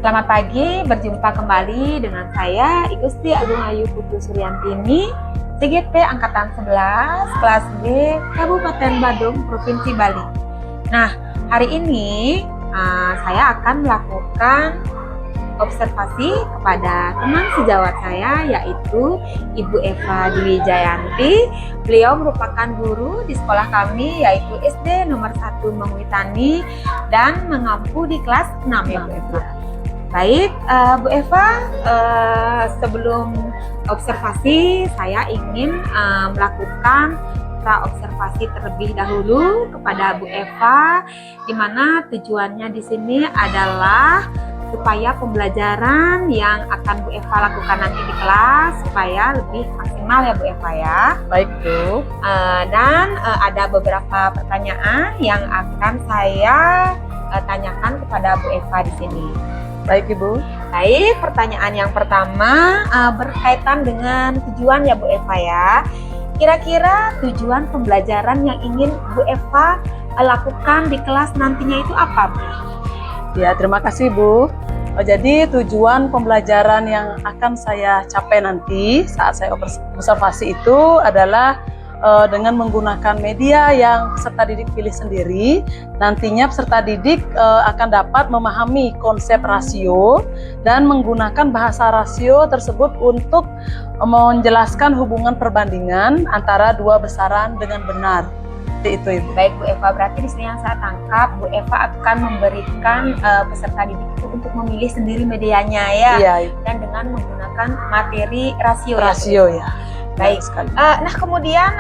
Selamat pagi, berjumpa kembali dengan saya Igusti Agung Ayu Putu Suryantini, CGP Angkatan 11, kelas B, Kabupaten Badung, Provinsi Bali. Nah, hari ini saya akan melakukan observasi kepada teman sejawat saya, yaitu Ibu Eva Dwi Jayanti. Beliau merupakan guru di sekolah kami, yaitu SD nomor 1 Mengwitani dan mengampu di kelas 6 ya Bu Eva. Baik, Bu Eva, sebelum observasi saya ingin melakukan observasi terlebih dahulu kepada Bu Eva, di mana tujuannya di sini adalah supaya pembelajaran yang akan Bu Eva lakukan nanti di kelas supaya lebih maksimal ya Bu Eva ya. Baik Bu. Dan ada beberapa pertanyaan yang akan saya tanyakan kepada Bu Eva di sini. Baik Ibu. Baik, pertanyaan yang pertama berkaitan dengan tujuan ya Bu Eva ya. Kira-kira tujuan pembelajaran yang ingin Bu Eva lakukan di kelas nantinya itu apa Bu? Ya, terima kasih Bu. Jadi tujuan pembelajaran yang akan saya capai nanti saat saya observasi itu adalah dengan menggunakan media yang peserta didik pilih sendiri. Nantinya peserta didik akan dapat memahami konsep rasio dan menggunakan bahasa rasio tersebut untuk menjelaskan hubungan perbandingan antara dua besaran dengan benar. Itu Ibu. Baik Bu Eva, berarti di sini yang saya tangkap Bu Eva akan memberikan peserta didik itu untuk memilih sendiri medianya ya. Iya, dan dengan menggunakan materi rasio. Rasio ya. Baik sekali. Nah kemudian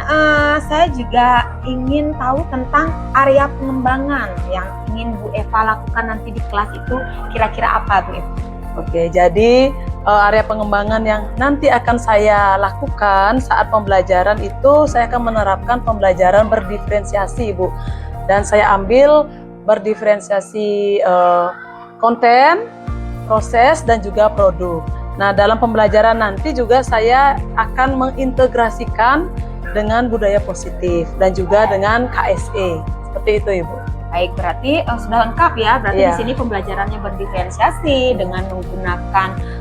saya juga ingin tahu tentang area pengembangan yang ingin Bu Eva lakukan nanti di kelas itu kira-kira apa Bu Eva? Oke, jadi area pengembangan yang nanti akan saya lakukan saat pembelajaran itu saya akan menerapkan pembelajaran berdiferensiasi Bu. Dan saya ambil berdiferensiasi konten, proses, dan juga produk. Nah, dalam pembelajaran nanti juga saya akan mengintegrasikan dengan budaya positif dan juga dengan KSE. Seperti itu Ibu. Baik, berarti sudah lengkap ya. Berarti di sini pembelajarannya berdiferensiasi dengan menggunakan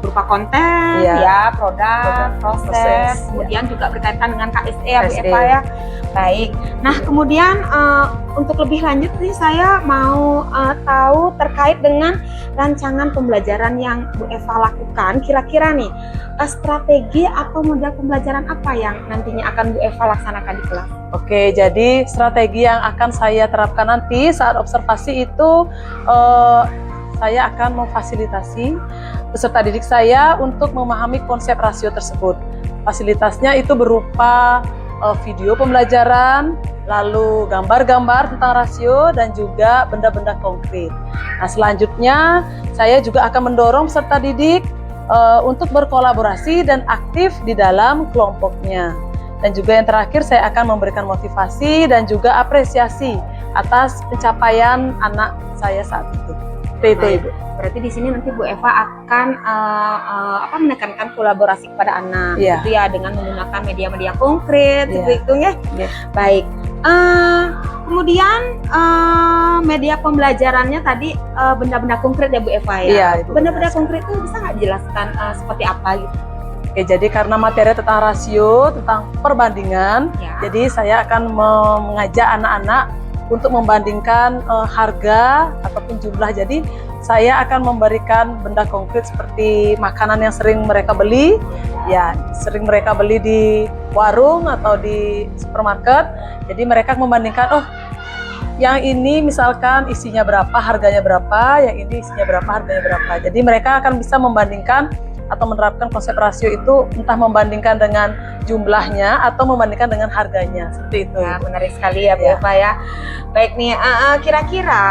berupa konten, ya, produk, proses, kemudian juga berkaitan dengan KSE ya Bu Eva ya. Baik. Nah, kemudian untuk lebih lanjut nih saya mau tahu terkait dengan rancangan pembelajaran yang Bu Eva lakukan. Kira-kira nih strategi atau model pembelajaran apa yang nantinya akan Bu Eva laksanakan di kelas? Oke, jadi strategi yang akan saya terapkan nanti saat observasi itu saya akan memfasilitasi peserta didik saya untuk memahami konsep rasio tersebut. Fasilitasnya itu berupa video pembelajaran, lalu gambar-gambar tentang rasio, dan juga benda-benda konkret. Nah, selanjutnya saya juga akan mendorong peserta didik untuk berkolaborasi dan aktif di dalam kelompoknya. Dan juga yang terakhir saya akan memberikan motivasi dan juga apresiasi atas pencapaian anak saya saat itu. Itu Ibu. Berarti di sini nanti Bu Eva akan menekankan kolaborasi kepada anak, gitu ya, dengan menggunakan media-media konkret, itu ya. Baik. Kemudian media pembelajarannya tadi benda-benda konkret ya Bu Eva ya. Benda-benda konkret itu bisa nggak jelaskan seperti apa gitu? Oke, jadi karena materi tentang rasio, tentang perbandingan, jadi saya akan mengajak anak-anak untuk membandingkan harga ataupun jumlah. Jadi saya akan memberikan benda konkret seperti makanan yang sering mereka beli, sering mereka beli di warung atau di supermarket. Jadi mereka membandingkan, oh yang ini misalkan isinya berapa, harganya berapa, yang ini isinya berapa, harganya berapa. Jadi mereka akan bisa membandingkan atau menerapkan konsep rasio itu entah membandingkan dengan jumlahnya atau membandingkan dengan harganya, seperti itu. Nah, menarik sekali ya Bu Eva ya. Baik nih, kira-kira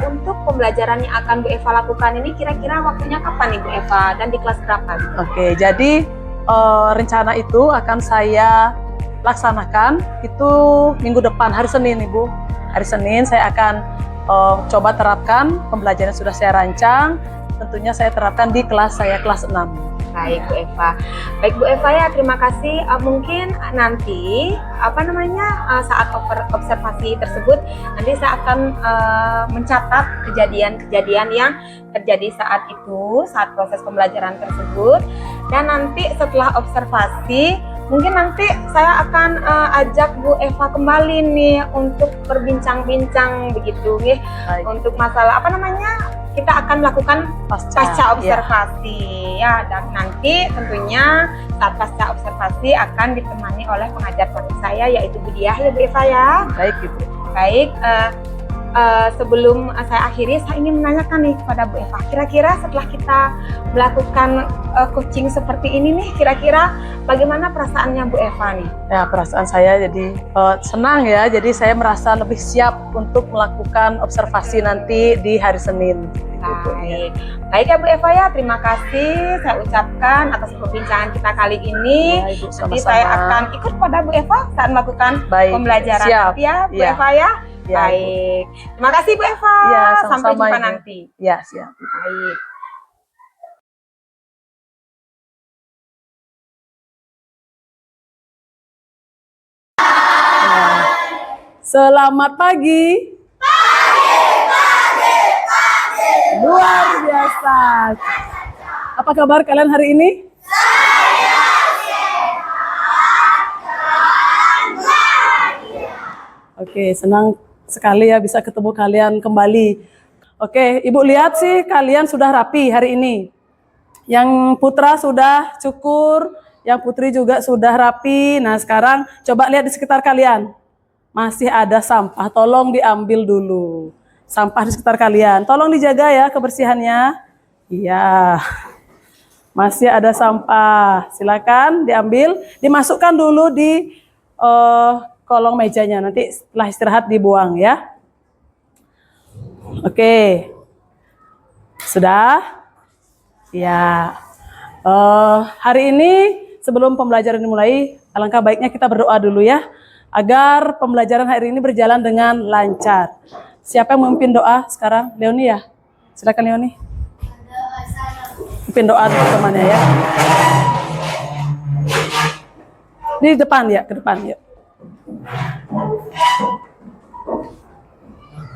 untuk pembelajaran yang akan Bu Eva lakukan ini kira-kira waktunya kapan nih Bu Eva dan di kelas berapa? Oke, jadi rencana itu akan saya laksanakan itu minggu depan, hari Senin Ibu. Hari Senin saya akan coba terapkan pembelajaran yang sudah saya rancang. Tentunya saya terapkan di kelas saya, kelas 6. Baik Bu Eva. Baik Bu Eva ya, terima kasih. Mungkin nanti saat observasi tersebut nanti saya akan mencatat kejadian-kejadian yang terjadi saat itu, saat proses pembelajaran tersebut. Dan nanti setelah observasi, mungkin nanti saya akan ajak Bu Eva kembali nih untuk berbincang-bincang begitu nih. Untuk masalah kita akan melakukan pasca observasi ya, dan nanti tentunya saat pasca observasi akan ditemani oleh pengajar praktik saya yaitu Bu Diah ya Bu Eva ya. Baik Ibu. Baik, sebelum saya akhiri, saya ingin menanyakan nih kepada Bu Eva, kira-kira setelah kita melakukan coaching seperti ini nih, kira-kira bagaimana perasaannya Bu Eva nih? Ya, perasaan saya jadi senang ya, jadi saya merasa lebih siap untuk melakukan observasi nanti di hari Senin. Baik, baik ya Bu Eva ya, terima kasih saya ucapkan atas perbincangan kita kali ini. Ya, Ibu, nanti saya akan ikut pada Bu Eva saat melakukan pembelajaran siap. nanti ya Bu Eva ya. Ya, baik, terima kasih Bu Eva. Ya, sampai jumpa Ibu. nanti. Ya, siap. Baik. Selamat pagi. Luar biasa. Apa kabar kalian hari ini? Oke, senang sekali ya bisa ketemu kalian kembali. Oke, Ibu lihat sih kalian sudah rapi hari ini. Yang putra sudah cukur, yang putri juga sudah rapi. Nah sekarang coba lihat di sekitar kalian. Masih ada sampah, tolong diambil dulu. Sampah di sekitar kalian, tolong dijaga ya kebersihannya. Iya, masih ada sampah, silakan diambil, dimasukkan dulu di kolong mejanya, nanti setelah istirahat dibuang ya. Oke, sudah? Ya, hari ini sebelum pembelajaran dimulai, alangkah baiknya kita berdoa dulu ya, agar pembelajaran hari ini berjalan dengan lancar. Siapa yang memimpin doa sekarang? Leoni ya? Silakan Leoni. Pimpin doa teman-temannya ya. Di depan ya, ke depan yuk.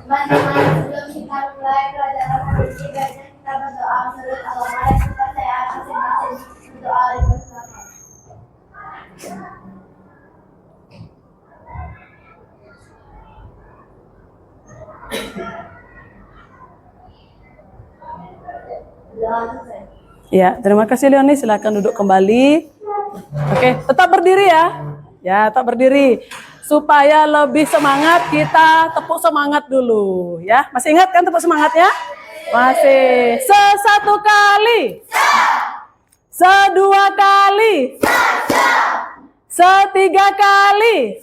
Teman-teman, sebelum kita mulai pelajaran hari ini, baiknya kita berdoa menurut agama dan kepercayaan masing-masing. Berdoa dipersilakan. Ya, terima kasih Leoni. Silakan duduk kembali. Oke, tetap berdiri ya. Ya, tetap berdiri. Supaya lebih semangat, kita tepuk semangat dulu ya. Masih ingat kan tepuk semangatnya? Masih. Sesatu kali. Sedua kali. Setiga kali.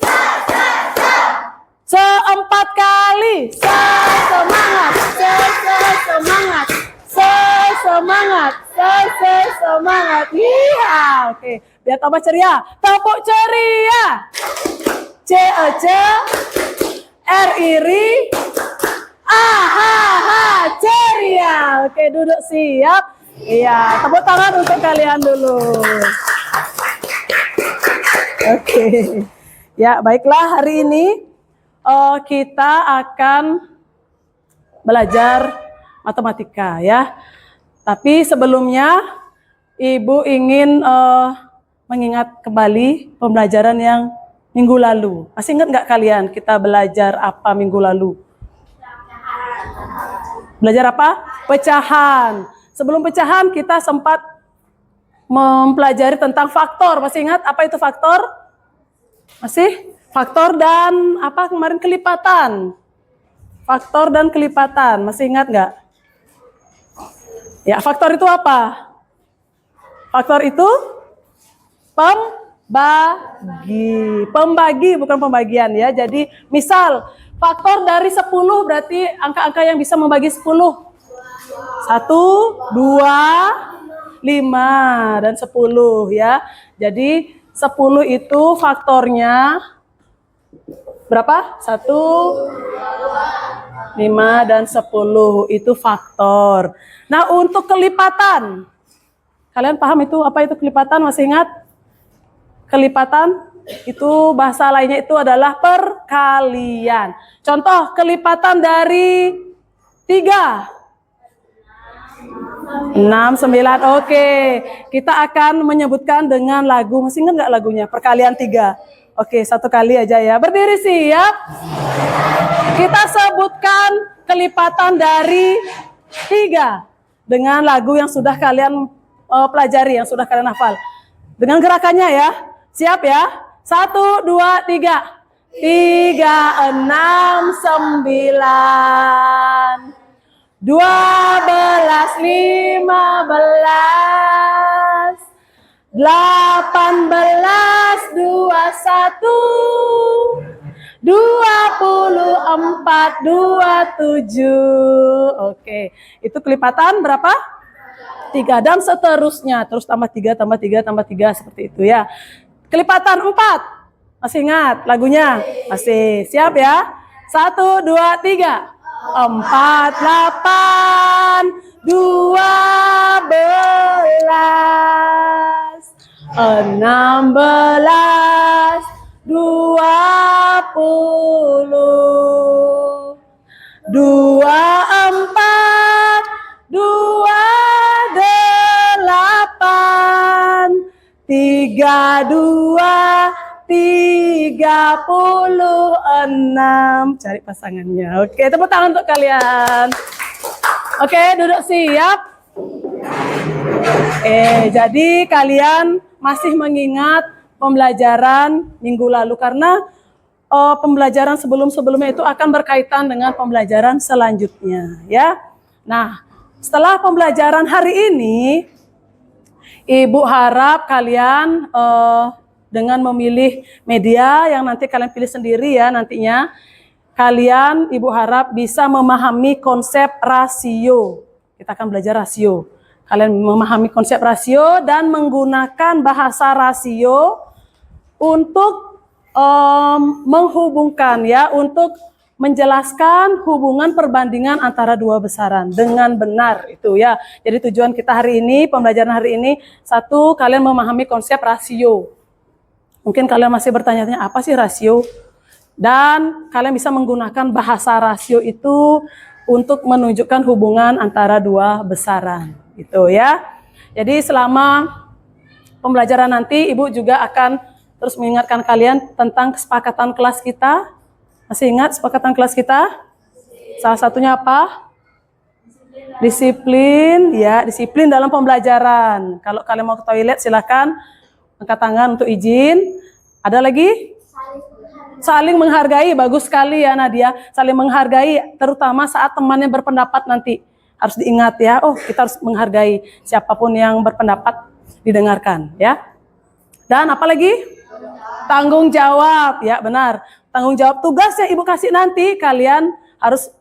Seempat kali. Sesemangat. Sesemangat. Sesemangat. Sesemangat. Iya, oke. Biar tambah ceria. Tepuk ceria. C-E-C, R-I-R-I, A-H-H, ceria. Oke, duduk siap. Iya, tepuk tangan untuk kalian dulu. Oke. Ya, baiklah hari ini kita akan belajar matematika ya. Tapi sebelumnya Ibu ingin mengingat kembali pembelajaran yang minggu lalu. Masih ingat nggak kalian kita belajar apa minggu lalu? Belajar apa? Pecahan. Sebelum pecahan kita sempat mempelajari tentang faktor. Masih ingat apa itu faktor? Masih? Faktor dan apa kemarin kelipatan. Faktor dan kelipatan. Masih ingat nggak? Ya, faktor itu apa? Faktor itu pembagi bukan pembagian ya. Jadi misal faktor dari 10 berarti angka-angka yang bisa membagi 10. 1, 2, 5 dan 10 ya. Jadi 10 itu faktornya berapa? 1, 5 dan 10 itu faktor. Nah, untuk kelipatan Kalian paham itu apa itu kelipatan? Masih ingat? Kelipatan itu bahasa lainnya itu adalah perkalian. Contoh kelipatan dari 3. 6, 9. Oke, kita akan menyebutkan dengan lagu. Masih ingat nggak lagunya? Perkalian 3. Oke, satu kali aja ya. Berdiri siap. Kita sebutkan kelipatan dari 3 dengan lagu yang sudah kalian pelajari, yang sudah kalian hafal. Dengan gerakannya ya. Siap ya? 1, 2, 3. 3, 6, 9. 12, 15, 18, 21, 24, 27. Oke, itu kelipatan berapa? 3 dan seterusnya. Terus tambah 3, tambah 3, tambah 3 seperti itu ya. Kelipatan 4. Masih ingat lagunya? Masih. Siap ya? 1, 2, 3. 4, 8, 12, 16, 20, 24, 28, 32, 36. Cari pasangannya. Oke, tepuk tangan untuk kalian. Oke, duduk siap. Jadi kalian masih mengingat pembelajaran minggu lalu karena pembelajaran sebelumnya itu akan berkaitan dengan pembelajaran selanjutnya, ya. Nah, setelah pembelajaran hari ini, Ibu harap kalian dengan memilih media yang nanti kalian pilih sendiri ya nantinya, kalian Ibu harap bisa memahami konsep rasio. Kita akan belajar rasio. Kalian memahami konsep rasio dan menggunakan bahasa rasio untuk menghubungkan ya, untuk menjelaskan hubungan perbandingan antara dua besaran dengan benar itu ya. Jadi tujuan kita hari ini, pembelajaran hari ini, 1, kalian memahami konsep rasio. Mungkin kalian masih bertanya-tanya apa sih rasio? Dan kalian bisa menggunakan bahasa rasio itu untuk menunjukkan hubungan antara dua besaran. Gitu ya. Jadi selama pembelajaran nanti Ibu juga akan terus mengingatkan kalian tentang kesepakatan kelas kita. Masih ingat kesepakatan kelas kita? Salah satunya apa? Disiplin, ya, disiplin dalam pembelajaran. Kalau kalian mau ke toilet silakan angkat tangan untuk izin. Ada lagi? Saling menghargai, bagus sekali ya Nadia. Saling menghargai, terutama saat temannya berpendapat nanti. Harus diingat ya, oh kita harus menghargai siapapun yang berpendapat didengarkan ya. Dan apa lagi? Tanggung jawab, ya benar. Tanggung jawab tugas yang Ibu kasih nanti, kalian harus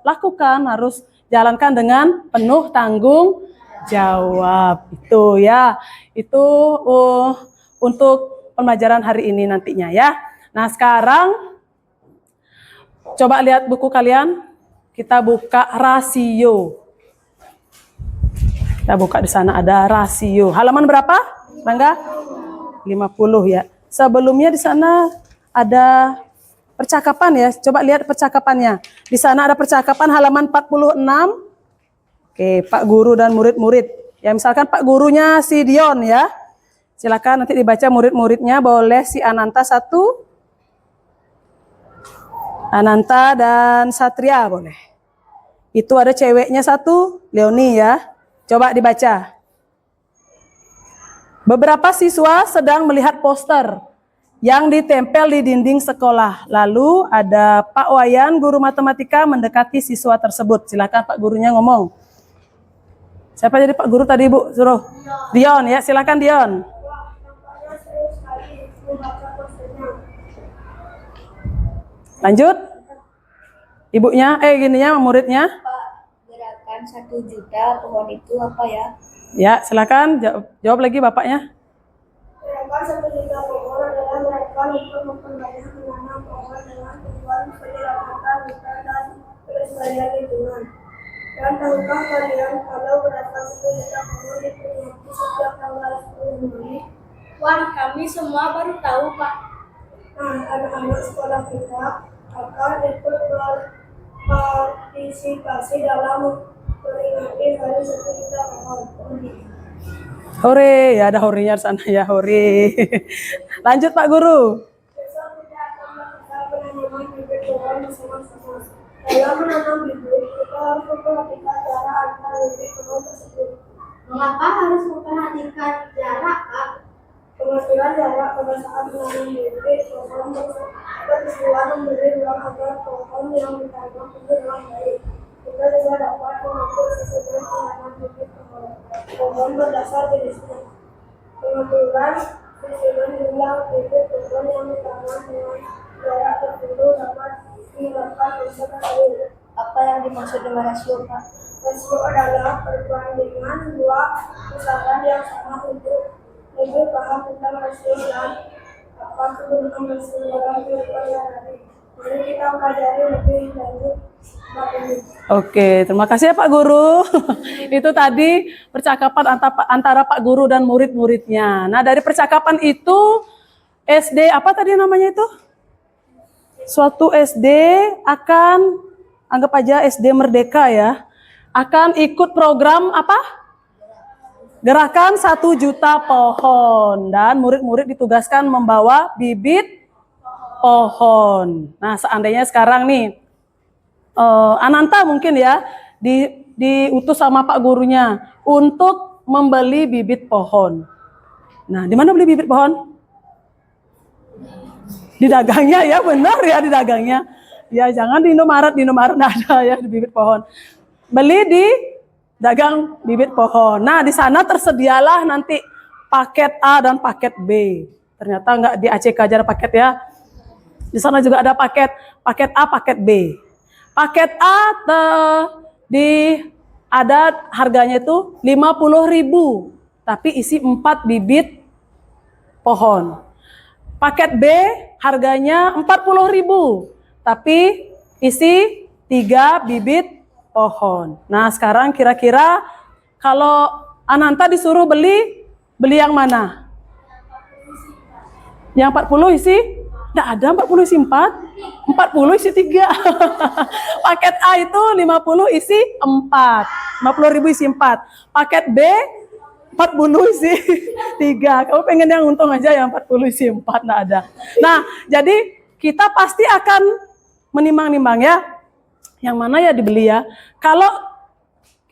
lakukan, harus jalankan dengan penuh tanggung jawab. Itu ya, itu untuk pembelajaran hari ini nantinya ya. Nah sekarang coba lihat buku kalian, kita buka rasio. Kita buka di sana ada rasio. Halaman berapa, Bangga? 50 ya. Sebelumnya di sana ada percakapan ya. Coba lihat percakapannya. Di sana ada percakapan halaman 46. Oke, Pak Guru dan murid-murid. Ya misalkan Pak gurunya si Dion ya. Silakan nanti dibaca murid-muridnya, boleh si Ananta 1. Ananta dan Satria boleh. Itu ada ceweknya 1, Leoni ya. Coba dibaca. Beberapa siswa sedang melihat poster yang ditempel di dinding sekolah. Lalu ada Pak Wayan, guru matematika, mendekati siswa tersebut. Silakan Pak gurunya ngomong. Siapa jadi Pak guru tadi Ibu? Suruh. Dion ya, silakan Dion. Lanjut. Ibunya, gininya muridnya. Pak, gerakan 1 juta pohon itu apa ya? Ya, silakan jawab lagi bapaknya. Gerakan 1 juta pohon adalah gerakan untuk memperbanyak menanam pohon dengan tujuan penyelamatan hutan dan kelestarian lingkungan. Dan tahukah kalian kalau gerakan 1 juta pohon diperingati di setiap tanggal 10 Juli. Wah, kami semua baru tahu, Pak. Nah, anak-anak sekolah kita akan ikut berpartisipasi dalam memperingati Hari Suku Cipta Pohon. Hore, ya ada horenya di sana ya, hore. Lanjut Pak Guru. Besok kita akan melakukan penanaman bibit pohon bersama-sama. Dalam menanam bibit, kita harus memperhatikan jarak antara bibit pohon tersebut. Mengapa harus memperhatikan jarak, Pak? Pengertian jarak pada saat menanam bibit pohon bertujuan memberi ruang agar pohon yang ditanam tumbuh dengan baik. Kita juga dapat mengukur sesuai penanam bibit pohon berdasar jenisnya. Pengaturan susunan jumlah bibit pohon yang ditanam dengan jarak tertentu dapat menerapkan konsep rasio. Apa yang dimaksud dengan rasio, Pak? Rasio adalah perbandingan dua misalkan yang sama untuk lebih paham tentang rasio dan apa kegunaan rasio dalam kehidupan sehari-hari. Mari kita pelajari lebih lanjut bab ini. Oke, terima kasih ya Pak Guru. Itu tadi percakapan antara Pak Guru dan murid-muridnya. Nah, dari percakapan itu SD apa tadi namanya itu? Suatu SD akan, anggap aja SD Merdeka ya, akan ikut program apa? Gerakan 1 juta pohon, dan murid-murid ditugaskan membawa bibit pohon. Nah, seandainya sekarang nih Ananta mungkin ya diutus sama Pak gurunya untuk membeli bibit pohon. Nah, di mana beli bibit pohon? Di dagangnya ya, benar ya, di dagangnya. Ya, jangan di Indomaret nggak ada ya di bibit pohon. Beli di dagang bibit pohon. Nah, di sana tersedialah nanti paket A dan paket B. Ternyata nggak di ACK aja ada paket ya. Di sana juga ada paket A, paket B. Paket A ada harganya itu 50.000, tapi isi 4 bibit pohon. Paket B harganya 40.000, tapi isi 3 bibit pohon. Nah, sekarang kira-kira kalau Ananta disuruh beli yang mana? Yang 40 isi? Nggak ada 40 isi 4, 40 isi 3. Paket A itu 50 isi 4, 50.000 isi 4. Paket B 40 isi 3. Kamu pengen yang untung aja yang 40 isi 4, nggak ada. Nah, jadi kita pasti akan menimbang-nimbang ya, yang mana ya dibeli ya. Kalau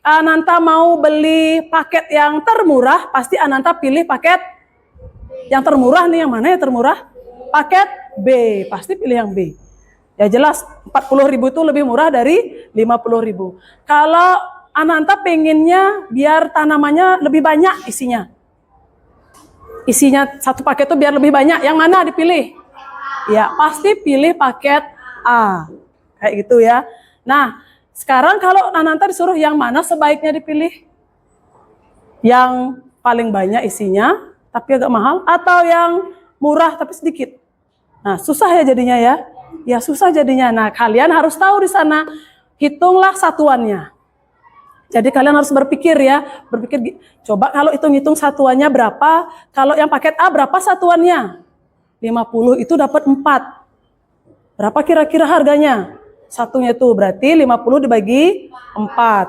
Ananta mau beli paket yang termurah, pasti Ananta pilih paket yang termurah nih. Yang mana ya termurah? Paket B, pasti pilih yang B. Ya jelas 40.000 itu lebih murah dari 50.000. Kalau Ananta pengennya biar tanamannya lebih banyak isinya. Isinya satu paket itu biar lebih banyak, yang mana dipilih? Ya, pasti pilih paket A. Kayak gitu ya. Nah, sekarang kalau Ananta disuruh yang mana sebaiknya dipilih? Yang paling banyak isinya tapi agak mahal, atau yang murah tapi sedikit? Nah, susah ya jadinya ya. Ya susah jadinya. Nah, kalian harus tahu di sana, hitunglah satuannya. Jadi kalian harus berpikir ya, coba kalau hitung-hitung satuannya berapa, kalau yang paket A berapa satuannya? 50 itu dapat 4. Berapa kira-kira harganya? Satunya itu berarti 50 dibagi 4.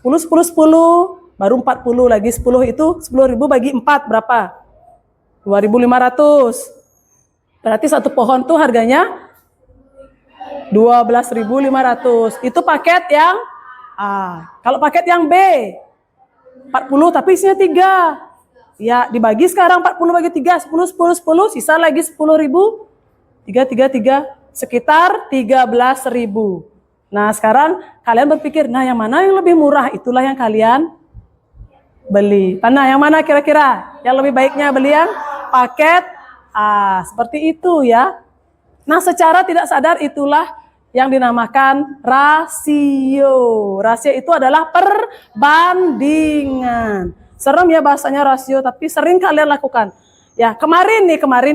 10, 10, 10, baru 40 lagi 10 itu 10.000 bagi 4 berapa? 2.500. Berarti satu pohon tuh harganya 12.500. Itu paket yang A. Kalau paket yang B 40 tapi isinya 3. Ya, dibagi sekarang 40 bagi 3, 10, 10, 10, sisa lagi 10.000. 3, sekitar 13.000. Nah, sekarang kalian berpikir, nah yang mana yang lebih murah? Itulah yang kalian beli. Nah, yang mana kira-kira? Yang lebih baiknya beli yang paket A. Seperti itu ya. Nah, secara tidak sadar itulah yang dinamakan rasio. Rasio itu adalah perbandingan. Serem ya bahasanya rasio, tapi sering kalian lakukan. Ya, kemarin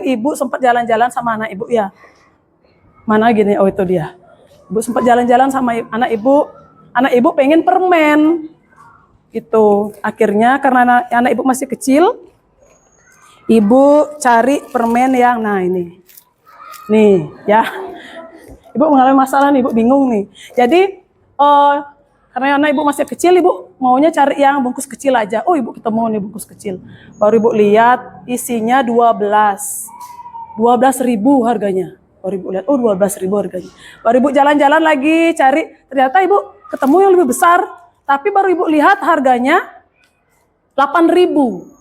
ibu sempat jalan-jalan sama anak ibu ya. Mana gini, oh itu dia. Ibu sempat jalan-jalan sama anak ibu. Anak ibu pengen permen. Itu akhirnya karena anak ibu masih kecil, ibu cari permen yang nih ya. Ibu mengalami masalah nih, ibu bingung nih. Jadi karena anak ibu masih kecil, ibu maunya cari yang bungkus kecil aja. Oh, ibu ketemu nih bungkus kecil. Baru ibu lihat isinya 12.000 harganya. Baru ibu lihat, oh 12.000 harganya. Baru ibu jalan-jalan lagi cari, ternyata ibu ketemu yang lebih besar. Tapi baru ibu lihat harganya 8.000.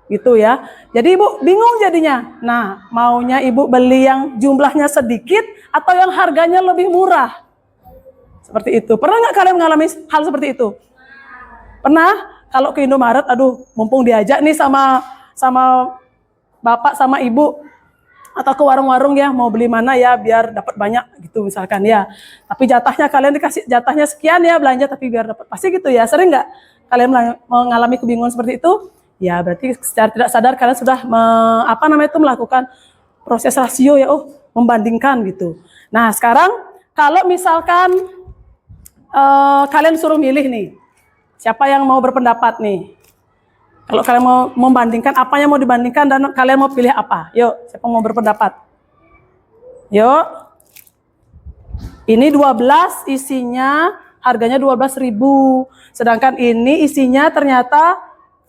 Gitu ya. Jadi ibu bingung jadinya. Nah, maunya ibu beli yang jumlahnya sedikit atau yang harganya lebih murah. Seperti itu. Pernah nggak kalian mengalami hal seperti itu? Pernah? Kalau ke Indomaret, aduh, mumpung diajak nih sama bapak sama ibu, atau ke warung-warung ya, mau beli mana ya biar dapat banyak gitu misalkan ya. Tapi jatahnya kalian dikasih jatahnya sekian ya belanja tapi biar dapat. Pasti gitu ya. Sering nggak kalian mengalami kebingungan seperti itu? Ya berarti secara tidak sadar kalian sudah melakukan proses rasio ya, membandingkan gitu. Nah sekarang kalau misalkan kalian suruh milih nih, siapa yang mau berpendapat nih? Kalau kalian mau membandingkan, apa yang mau dibandingkan dan kalian mau pilih apa? Yuk, siapa mau berpendapat? Yuk. Ini 12 isinya harganya 12.000. Sedangkan ini isinya ternyata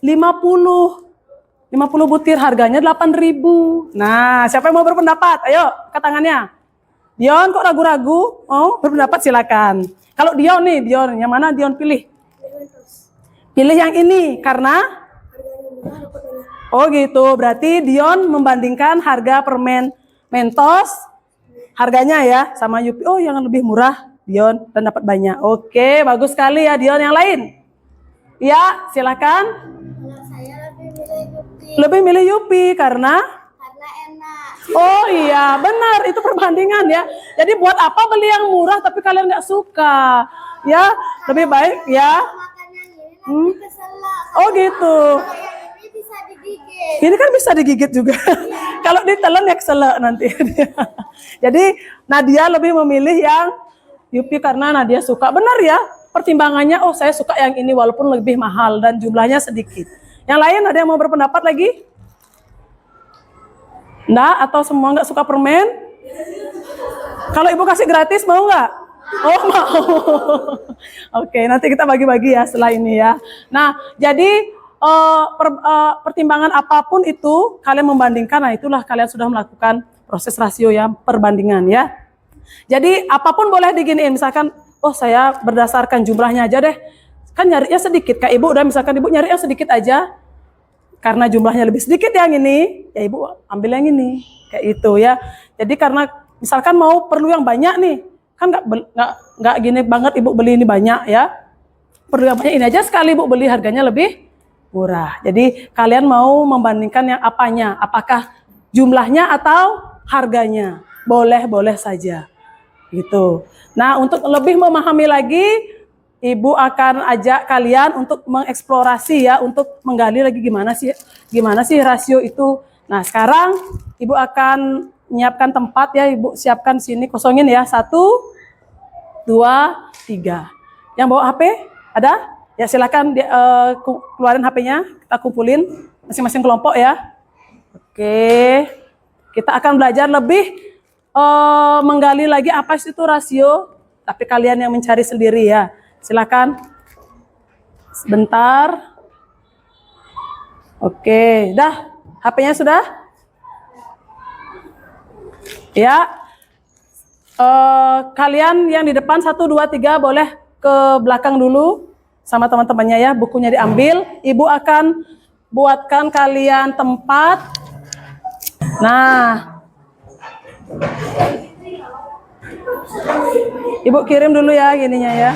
50 butir harganya 8.000. Nah, siapa yang mau berpendapat? Ayo, angkat tangannya. Dion kok ragu-ragu? Mau berpendapat silakan. Kalau Dion nih, Dion yang mana Dion pilih? Pilih yang ini karena oh gitu, berarti Dion membandingkan harga permen Mentos harganya ya sama Yupi. Oh yang lebih murah Dion dan dapat banyak. Oke, bagus sekali ya Dion. Yang lain? Ya, silakan. Kalau saya lebih milih Yupi. Lebih milih Yupi karena Enak. oh iya, benar itu perbandingan ya. Jadi buat apa beli yang murah tapi kalian nggak suka? Ya, lebih baik ya. Makan yang ini nanti keselak. Oh gitu. Kalau yang ini bisa digigit. Ini kan bisa digigit juga. Kalau ditelan ya keselak nanti. Jadi Nadia lebih memilih yang Yupi karena Nadia suka. Benar ya, pertimbangannya oh saya suka yang ini walaupun lebih mahal dan jumlahnya sedikit. Yang lain ada yang mau berpendapat lagi? Nggak? Atau semua nggak suka permen? Kalau ibu kasih gratis mau nggak? Oh mau. Oke, nanti kita bagi-bagi ya setelah ini ya. Nah, jadi pertimbangan apapun itu kalian membandingkan, nah itulah kalian sudah melakukan proses rasio yang perbandingan ya. Jadi apapun boleh diginiin, misalkan oh saya berdasarkan jumlahnya aja deh. Kan nyarinya sedikit, Kak Ibu udah misalkan Ibu nyari yang sedikit aja. Karena jumlahnya lebih sedikit yang ini, ya Ibu ambil yang ini. Kayak itu ya. Jadi karena misalkan mau perlu yang banyak nih, kan nggak gini banget Ibu beli ini banyak ya. Perlu yang banyak ini aja sekali Ibu beli harganya lebih murah. Jadi kalian mau membandingkan yang apanya? Apakah jumlahnya atau harganya? Boleh-boleh saja. Gitu. Nah, untuk lebih memahami lagi, Ibu akan ajak kalian untuk mengeksplorasi ya, untuk menggali lagi gimana sih rasio itu. Nah, sekarang Ibu akan menyiapkan tempat ya, Ibu siapkan sini, kosongin ya. 1, 2, 3. Yang bawa HP ada? Ya silakan keluarin HP-nya, kita kumpulin masing-masing kelompok ya. Oke, kita akan belajar lebih menggali lagi apa sih itu rasio, tapi kalian yang mencari sendiri ya. Silakan. Sebentar. Oke, dah. HP-nya sudah? Ya. Kalian yang di depan 1, 2, 3 boleh ke belakang dulu sama teman-temannya ya. Bukunya diambil. Ibu akan buatkan kalian tempat. Nah. Ibu kirim dulu ya gininya ya.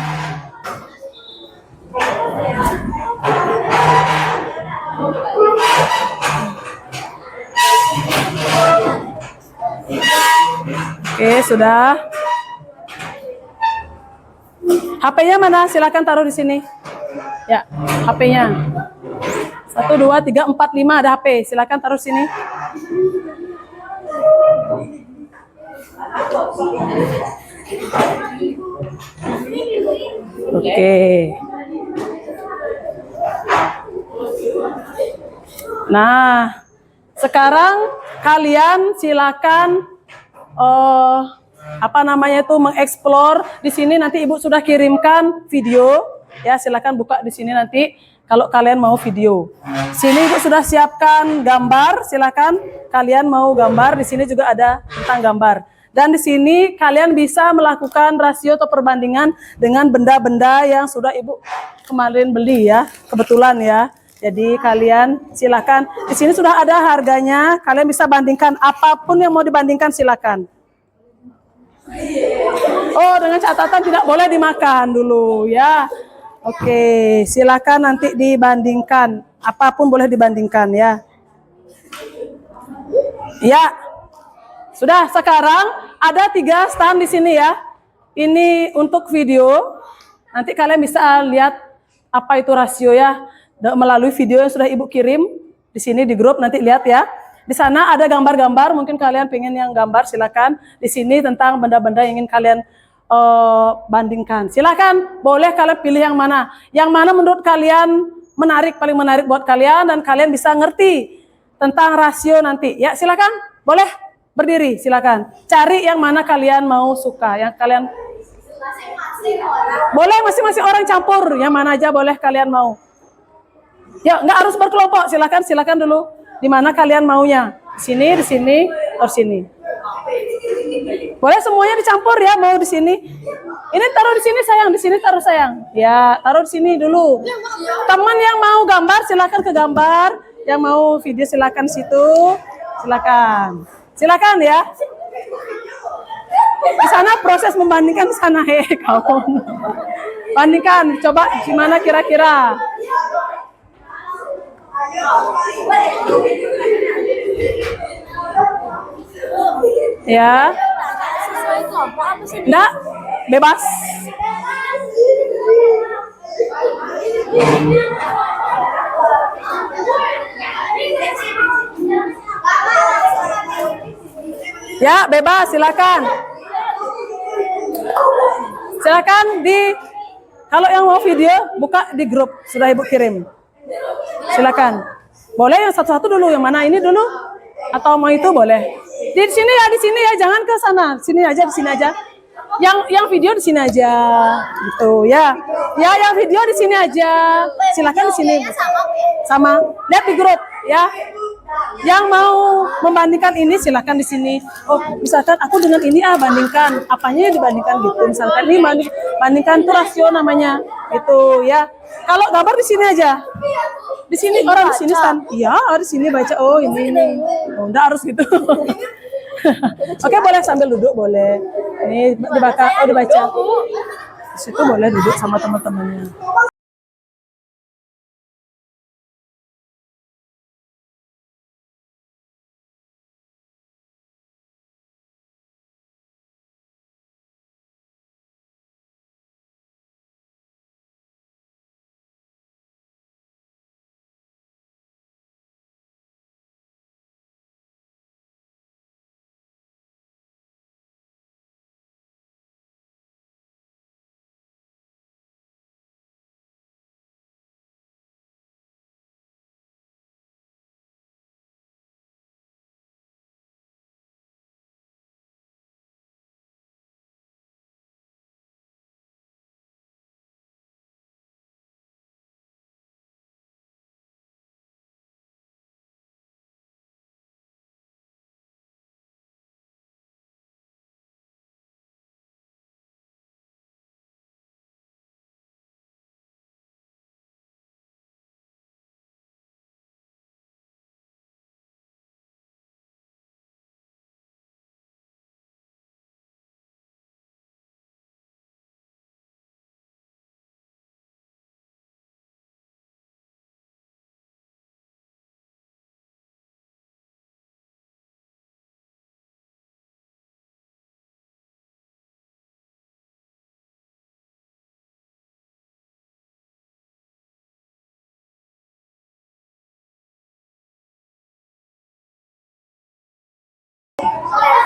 Oke, sudah. HP-nya mana? Silakan taruh di sini. Ya, HP-nya. 1, 2, 3, 4, 5 ada HP. Silakan taruh sini. Oke. Nah, sekarang kalian silakan mengeksplor di sini. Nanti Ibu sudah kirimkan video, ya silakan buka di sini nanti kalau kalian mau video. Sini Ibu sudah siapkan gambar, silakan kalian mau gambar. Di sini juga ada tentang gambar. Dan di sini kalian bisa melakukan rasio atau perbandingan dengan benda-benda yang sudah Ibu kemarin beli ya, kebetulan ya. Jadi kalian silakan. Di sini sudah ada harganya. Kalian bisa bandingkan apapun yang mau dibandingkan, silakan. Oh, dengan catatan tidak boleh dimakan dulu ya. Oke, silakan nanti dibandingkan. Apapun boleh dibandingkan ya. Ya. Sudah, sekarang ada 3 stand di sini ya. Ini untuk video. Nanti kalian bisa lihat apa itu rasio ya melalui video yang sudah Ibu kirim di sini di grup. Nanti lihat ya. Di sana ada gambar-gambar. Mungkin kalian pengen yang gambar, silakan. Di sini tentang benda-benda yang ingin kalian bandingkan. Silakan, boleh kalian pilih yang mana. Yang mana menurut kalian menarik, paling menarik buat kalian dan kalian bisa ngerti tentang rasio nanti. Ya, silakan. Boleh berdiri, silakan. Cari yang mana kalian mau suka, yang kalian boleh masing-masing orang campur, yang mana aja boleh kalian mau. Ya, nggak harus berkelompok, silakan dulu. Di mana kalian maunya? Di sini, atau sini. Boleh semuanya dicampur ya, mau di sini. Ini taruh di sini sayang, di sini taruh sayang. Ya, taruh di sini dulu. Teman yang mau gambar silakan ke gambar, yang mau video silakan situ. Silakan ya. Di sana proses membandingkan di sana kamu. Bandingkan, coba gimana kira-kira. Ya. Enggak, bebas. Ya, bebas, silakan. Silakan kalau yang mau video buka di grup sudah Ibu kirim. Silakan. Boleh yang satu-satu dulu, yang mana ini dulu atau mau itu boleh. Di sini ya, jangan ke sana. Di sini aja. Yang video di sini aja. Gitu ya. Ya, yang video di sini aja. Silakan di sini. Sama. Lihat di grup ya. Yang mau membandingkan ini silakan di sini. Oh, misalkan aku dengan ini bandingkan. Apanya yang dibandingkan gitu. Misalkan ini bandingkan tuh rasio namanya. Gitu ya. Kalau gambar di sini aja. Di sini orang di sini stand. Iya, di sini baca. Oh, ini. Oh, enggak harus gitu. Oke, boleh sambil duduk boleh. Ini dibaca. Di situ boleh duduk sama teman-temannya.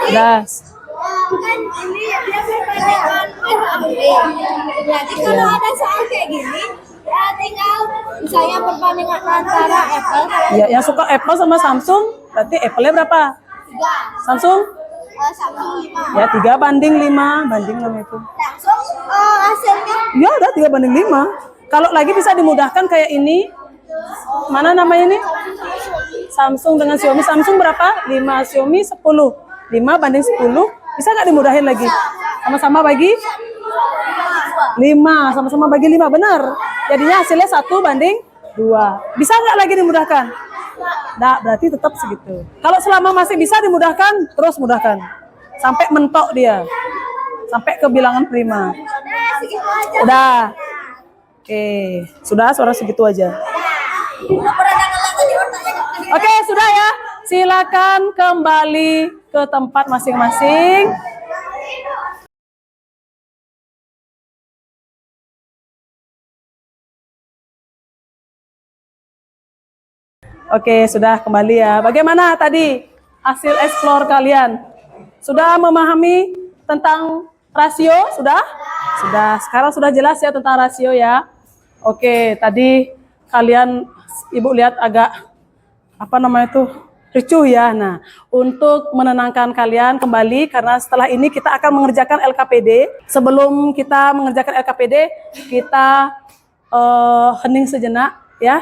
Das. Kan ini dia perbandingan per ambil. Berarti kalau ada soal kayak gini, Ya, tinggal misalnya perbandingan antara Apple Ya, yang suka Apple sama Samsung, berarti Apple-nya berapa? 3, Samsung? Samsung 5. Ya, 3:5, banding nama itu. Langsung hasilnya Ya, udah 3:5. Kalau lagi bisa dimudahkan kayak ini. Mana namanya ini? Samsung dengan Xiaomi. Samsung berapa? 5, Xiaomi 10. 5:10. Bisa nggak dimudahin lagi? Sama-sama bagi 5. Sama-sama bagi 5. Benar. Jadinya hasilnya 1:2. Bisa nggak lagi dimudahkan? Nggak, berarti tetap segitu. Kalau selama masih bisa dimudahkan, terus mudahkan. Sampai mentok dia. Sampai ke bilangan prima. segitu aja. Udah. Oke. Sudah, suara segitu aja. Oke, sudah ya. Silakan kembali ke tempat masing-masing. Oke, sudah kembali ya. Bagaimana tadi hasil explore kalian? Sudah memahami tentang rasio? Sudah? Sudah. Sekarang sudah jelas ya tentang rasio ya. Oke, tadi kalian Ibu lihat agak ricuh ya. Nah, untuk menenangkan kalian kembali karena setelah ini kita akan mengerjakan LKPD. Sebelum kita mengerjakan LKPD, kita hening sejenak ya,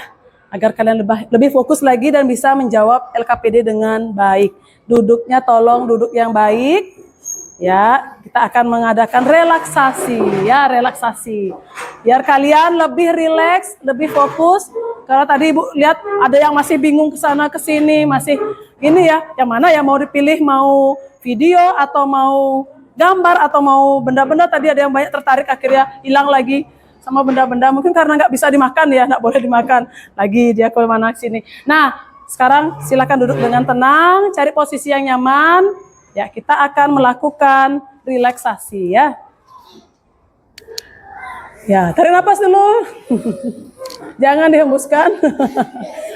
agar kalian lebih fokus lagi dan bisa menjawab LKPD dengan baik. Duduknya tolong duduk yang baik. Ya, kita akan mengadakan relaksasi ya, relaksasi. Biar kalian lebih rileks, lebih fokus. Karena tadi Ibu lihat ada yang masih bingung ke sana ke sini, masih ini ya, yang mana ya mau dipilih, mau video atau mau gambar atau mau benda-benda. Tadi ada yang banyak tertarik akhirnya hilang lagi sama benda-benda. Mungkin karena nggak bisa dimakan ya, nggak boleh dimakan. Lagi dia ke mana sini. Nah, sekarang silakan duduk dengan tenang, cari posisi yang nyaman. Ya, kita akan melakukan relaksasi ya. Ya, tarik nafas dulu. Jangan dihembuskan.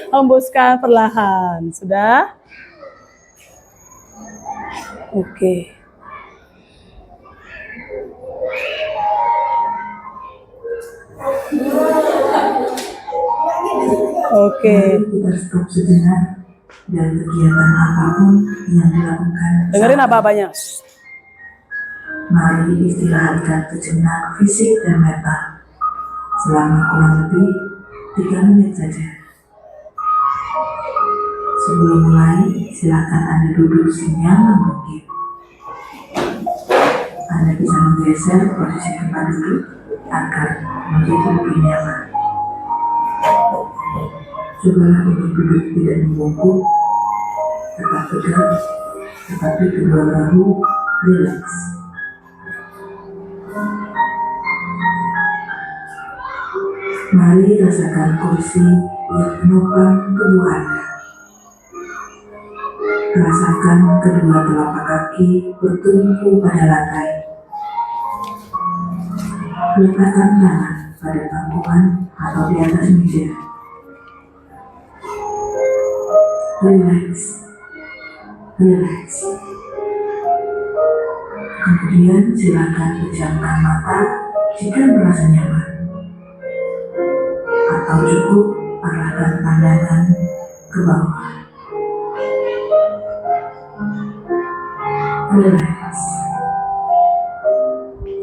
Hembuskan perlahan. Sudah? Oke. Oke. Kita stop sejenak dan kegiatan apapun yang dilakukan. Dengerin apa-apanya. Mari istirahatkan sejenak fisik dan mental selama kurang lebih 3 menit saja. Sebelum mulai, silakan Anda duduk senyaman mungkin. Anda bisa menggeser posisi tempat duduk agar menjadi lebih nyaman. Cobalah untuk duduk tidak membungkuk, tetap tegak, tetapi kedua bahu rileks. Mari rasakan kursi yang menopang tubuh Anda. Rasakan kedua telapak kaki bertumpu pada lantai. Letakkan tangan pada pangkuan atau di atas meja. Relax, relax. Kemudian silakan pejamkan mata jika merasa nyaman. Atau cukup arahkan pandangan ke bawah. Relax.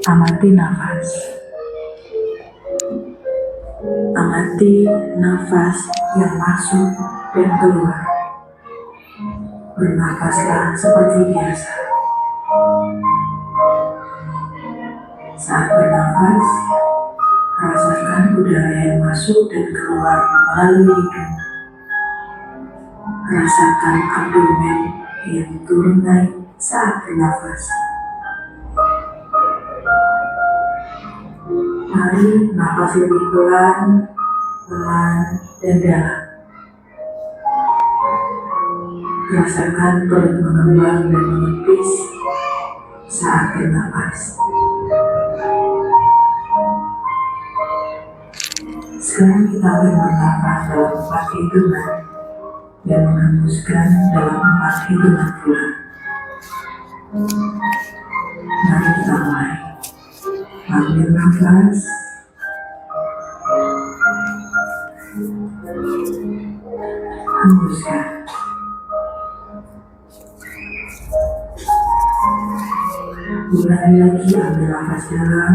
Amati nafas. Amati nafas yang masuk dan keluar. Bernafaslah seperti biasa. Saat bernafas, rasakan udara yang masuk dan keluar melalui hidung. Rasakan abdomen yang turun naik saat bernafas. Mari nafas lebih pelan, dan dalam. Rasakan perut mengembang dan menepis saat bernafas. Sekarang kita akan bernafas dalam 4 hitungan dan menghembuskan dalam 4 hitungan pula. Mari kita mulai. Ambil nafas, hembuskan. Ulangi lagi, ambil nafas dalam,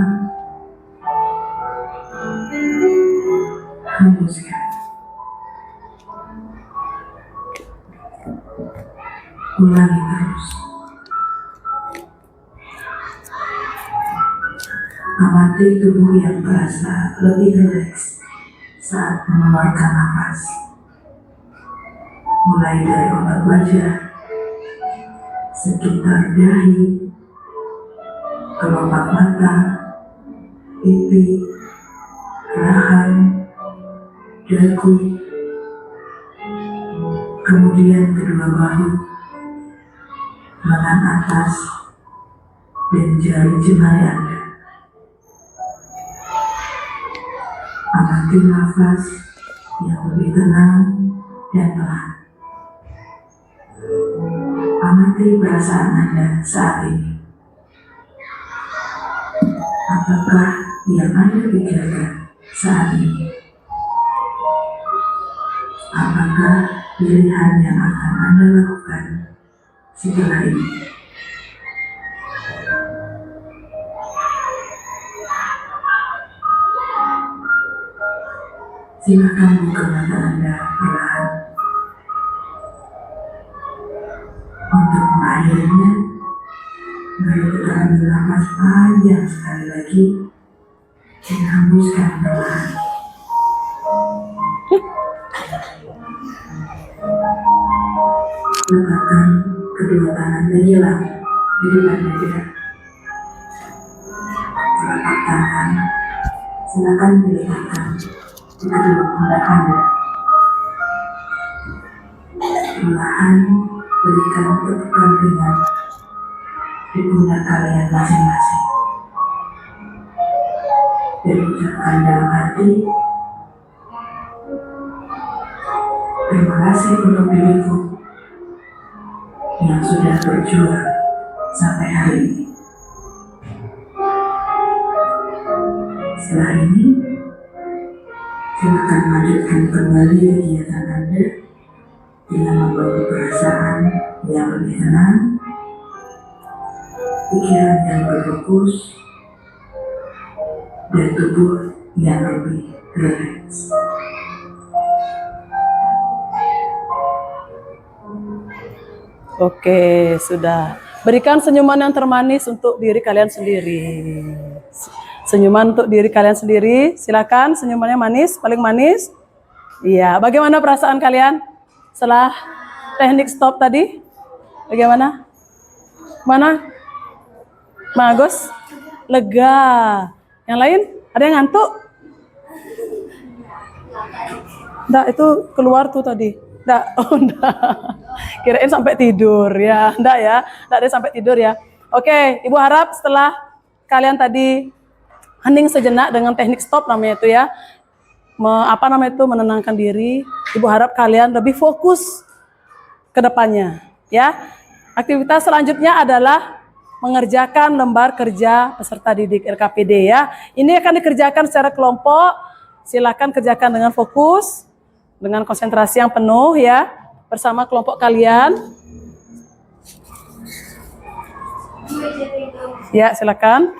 hembuskan. Ulangi terus. Amati tubuh yang terasa lebih rileks saat mengeluarkan nafas. Mulai dari otot wajah, sekitar dahi, kelopak mata, pipi, rahang, dagu, kemudian kedua bahu, lengan atas, dan jari jemari Anda. Amati nafas yang lebih tenang dan pelan. Amati perasaan Anda saat ini. Apakah yang Anda pikirkan saat ini? Apakah pilihan yang akan Anda lakukan setelah ini? Silakan buka mata Anda perlahan. Untuk mengakhirinya, mari kita ambil nafas panjang sekali lagi dan hembuskan perlahan. Letakkan kedua tangan menyilang di depan dada. Telapak tangan silakan diletakkan di kedua pundak Anda. Perlahan berikan tepukan ringan di pundak kalian masing-masing. Dan ucapkan dalam hati, terima kasih untuk diriku yang sudah berjuang sampai hari ini. Setelah ini, silakan lanjutkan kembali kegiatan Anda dengan membawa perasaan yang lebih tenang, pikiran yang berfokus, dan tubuh yang lebih rileks. Oke, sudah. Berikan senyuman yang termanis untuk diri kalian sendiri. Senyuman untuk diri kalian sendiri. Silakan senyumannya manis, paling manis. Iya, bagaimana perasaan kalian setelah teknik stop tadi? Bagaimana? Mana? Bagus? Lega. Yang lain? Ada yang ngantuk? Enggak, itu keluar tuh tadi. Enggak, oh enggak. Kirain sampai tidur ya. Enggak ya, enggak ada sampai tidur ya. Oke, Ibu harap setelah kalian tadi hening sejenak dengan teknik stop namanya itu ya. Menenangkan diri. Ibu harap kalian lebih fokus ke depannya ya. Aktivitas selanjutnya adalah mengerjakan lembar kerja peserta didik LKPD ya. Ini akan dikerjakan secara kelompok. Silakan kerjakan dengan fokus, dengan konsentrasi yang penuh ya, bersama kelompok kalian. Ya, silakan.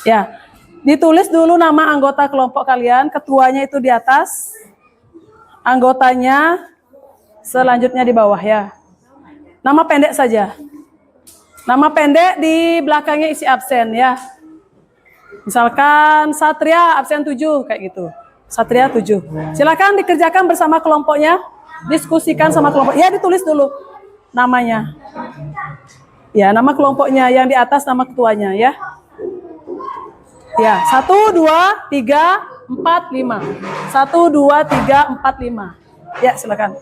Ya, ditulis dulu nama anggota kelompok kalian, ketuanya itu di atas, anggotanya selanjutnya di bawah ya. Nama pendek saja. Nama pendek di belakangnya isi absen ya. Misalkan Satria absen 7 kayak gitu. Satria 7. Silakan dikerjakan bersama kelompoknya. Diskusikan sama kelompok. Ya, ditulis dulu namanya. Ya, nama kelompoknya yang di atas nama ketuanya ya. Ya, 1 2 3 4 5. 1 2 3 4 5. Ya, silakan.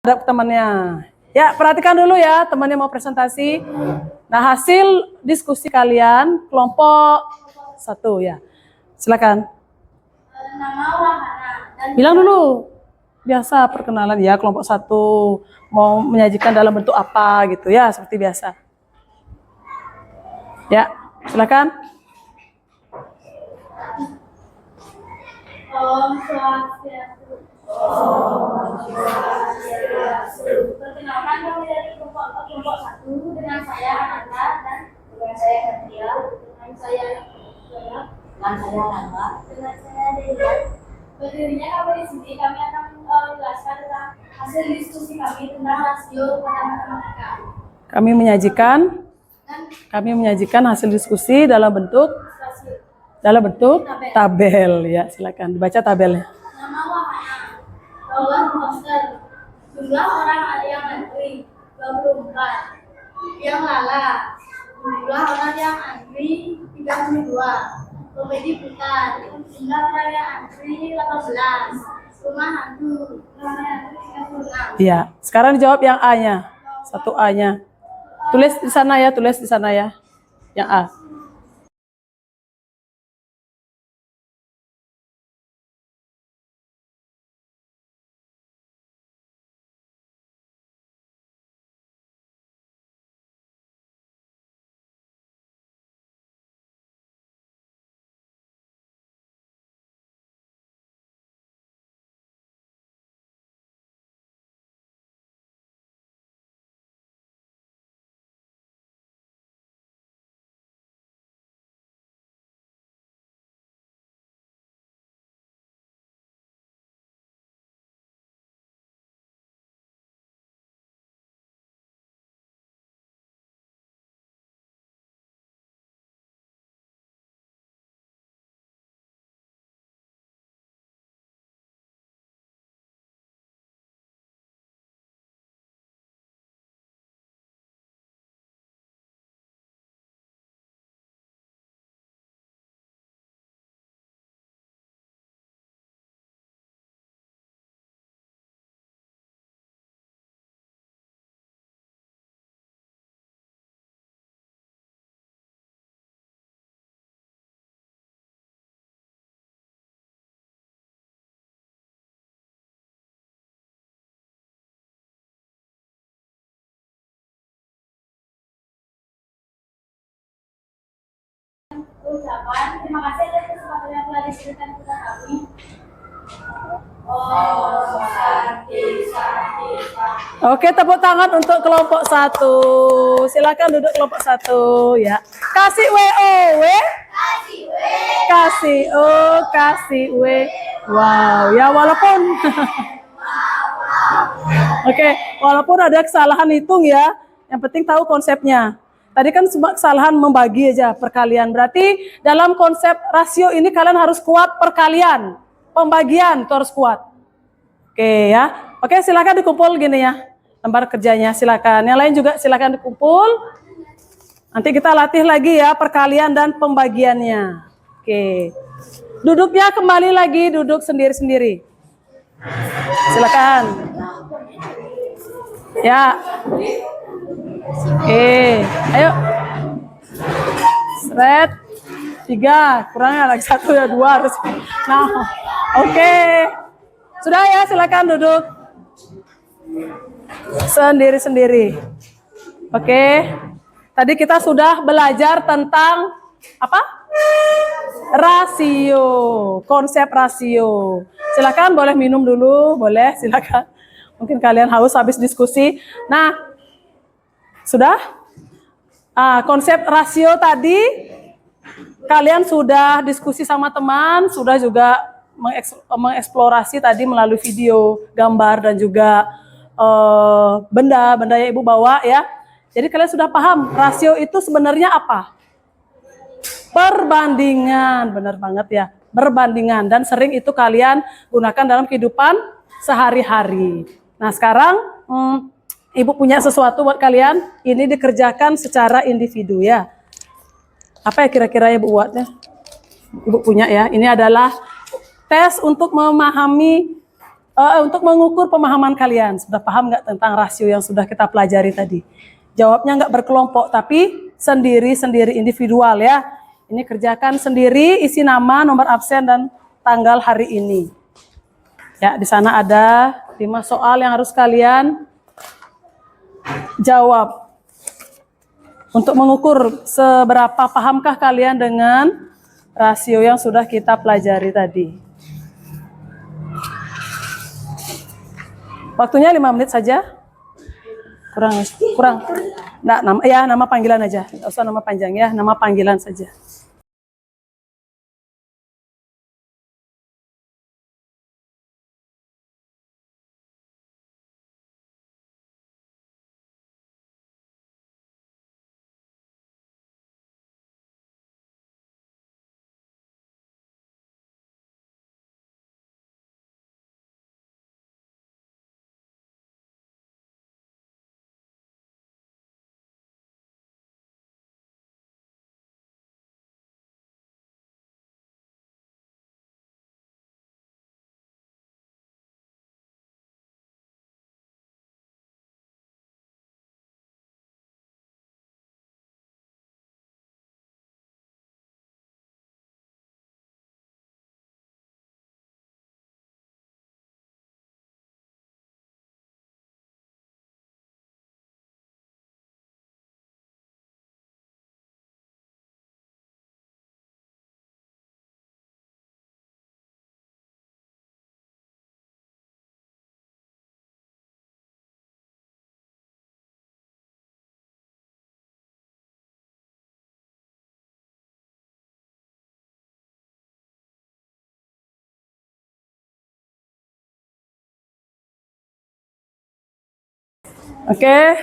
Ada temannya. Ya, perhatikan dulu ya, temannya mau presentasi. Nah, hasil diskusi kalian kelompok 1 ya. Silakan. Nama wahana dan Bilang dulu. Biasa perkenalan ya, kelompok 1 mau menyajikan dalam bentuk apa gitu ya, seperti biasa. Ya, silakan. Om Swastiastu. Perkenalkan kami dari kelompok 1 dengan saya Ananda dan dengan saya Katia, dengan saya Rangga, dengan saya Delia. Berdirinya kami di sini, kami akan menjelaskan tentang hasil diskusi kami tentang rasio pada matematika. Kami menyajikan hasil diskusi dalam bentuk Rasio. tabel ya. Silakan dibaca tabelnya. Nama wahana, bawah poster, jumlah orang yang antri 24, yang lala, jumlah orang yang antri 32, komedi putar, jumlah orang yang antri 18, rumah hantu, orang yang antri 36. Iya, sekarang dijawab yang A-nya. 1A-nya. Tulis di sana ya, Yang A. Ucapan terima kasih atas kesempatan yang telah diberikan kepada kami. Oke, tepuk tangan untuk kelompok 1. Silakan duduk kelompok 1 ya. Kasih WO, kasih O, kasih W. Wow, ya walaupun Oke, walaupun ada kesalahan hitung ya, yang penting tahu konsepnya. Tadi kan cuma kesalahan membagi aja perkalian. Berarti dalam konsep rasio ini kalian harus kuat perkalian. Pembagian itu harus kuat. Oke ya. Oke, silakan dikumpul gini ya. Lembar kerjanya silakan. Yang lain juga silakan dikumpul. Nanti kita latih lagi ya perkalian dan pembagiannya. Oke. Duduknya kembali lagi, duduk sendiri-sendiri. Silakan. Ya. Oke, ayo. Seret. 3, kurangnya lagi 1 ya 2 harus. Nah, oke. Sudah ya, silakan duduk. Sendiri-sendiri. Oke. Tadi kita sudah belajar tentang apa? Rasio, konsep rasio. Silakan boleh minum dulu, boleh silakan. Mungkin kalian haus habis diskusi. Nah, sudah? Konsep rasio tadi kalian sudah diskusi sama teman, sudah juga mengeksplorasi tadi melalui video, gambar dan juga benda yang Ibu bawa ya. Jadi kalian sudah paham rasio itu sebenarnya apa? Perbandingan, benar banget ya. Berbandingan dan sering itu kalian gunakan dalam kehidupan sehari-hari. Nah, sekarang Ibu punya sesuatu buat kalian. Ini dikerjakan secara individu ya. Apa ya kira-kira Ibu buatnya? Ibu punya ya. Ini adalah tes untuk memahami Untuk mengukur pemahaman kalian, sudah paham nggak tentang rasio yang sudah kita pelajari tadi? Jawabnya nggak berkelompok, tapi sendiri-sendiri individual ya. Ini kerjakan sendiri, isi nama, nomor absen, dan tanggal hari ini. Ya, di sana ada 5 soal yang harus kalian jawab. Untuk mengukur seberapa pahamkah kalian dengan rasio yang sudah kita pelajari tadi. Waktunya 5 menit saja. Kurang. Nah, nama panggilan aja. Nggak usah nama panjang ya, nama panggilan saja. Oke,